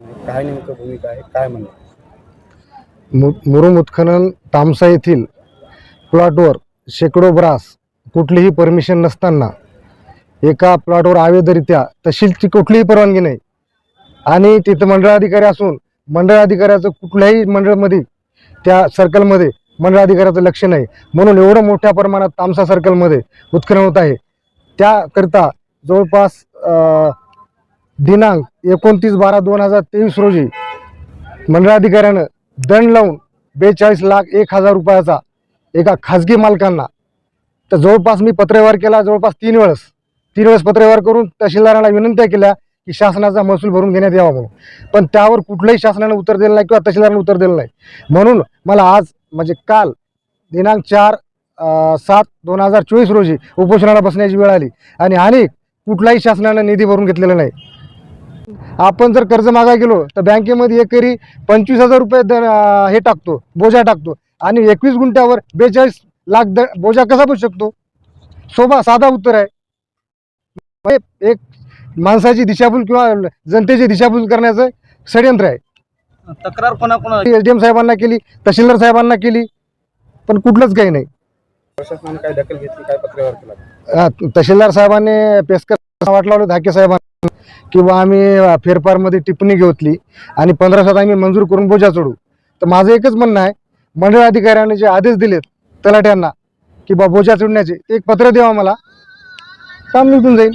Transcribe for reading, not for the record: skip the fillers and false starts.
काय नेमकं भूमिका आहे, काय म्हणणं? मुरुम उत्खनन तामसा येथील प्लॉटवर शेकडो ब्रास कुठलीही परमिशन नसताना एका प्लॉटवर अवैधरित्या तहसीलची कुठलीही परवानगी नाही आणि तिथं मंडळ अधिकारी असून मंडळ अधिकाऱ्याचं कुठल्याही मंडळमध्ये त्या सर्कलमध्ये मंडळ अधिकाऱ्याचं लक्ष नाही, म्हणून एवढं मोठ्या प्रमाणात तामसा सर्कलमध्ये उत्खनन होत आहे। त्याकरिता जवळपास दिनांक 29/12/2023 रोजी मंडळाधिकाऱ्यानं दंड लावून 42,01,000 रुपयाचा एका खाजगी मालकांना, तर जवळपास मी पत्रव्यवहार केला, जवळपास 3 वेळेस पत्रव्यवहार करून तहसीलदारांना विनंत्या केल्या की शासनाचा महसूल भरून घेण्यात यावा म्हणून, पण त्यावर कुठलंही शासनाने उत्तर दिलं नाही किंवा तहसीलदारांनी उत्तर दिलं नाही। म्हणून मला आज म्हणजे काल दिनांक 4/7/2024 रोजी उपोषणाला बसण्याची वेळ आली आणि कुठलाही शासनाने निधी भरून घेतलेला नाही। आपण जर कर्ज मागायला गेलो तर बँकेमध्ये एकरी 25,000 रुपये हे टाकतो, बोजा टाकतो आणि 21 गुंठ्यावर 42 लाख बोजा कसा बसू शकतो? साधा उत्तर आहे। एक माणसाची दिशाभूल किंवा जनतेची दिशाभूल करण्याचं षडयंत्र आहे। तक्रार कोणा एसडीएम साहेबांना केली, तहसीलदार साहेबांना केली, पण कुठलंच काही नाही। प्रशासनाने काय दखल घेतली, काय पत्रव्यवहार केला? तहसीलदार साहेबांनी पेशकर वाट लावलं धाके साहेबांना किंवा आम्ही फेरफारमध्ये टिप्पणी घेतली आणि 1500 आम्ही मंजूर करून बोजा चढू। तर माझं एकच म्हणणं आहे, मंडळ अधिकाऱ्याने जे आदेश दिलेत तलाट्यांना की बा बोजा चढण्याचे, एक पत्र द्यावा मला, काम निघून जाईल।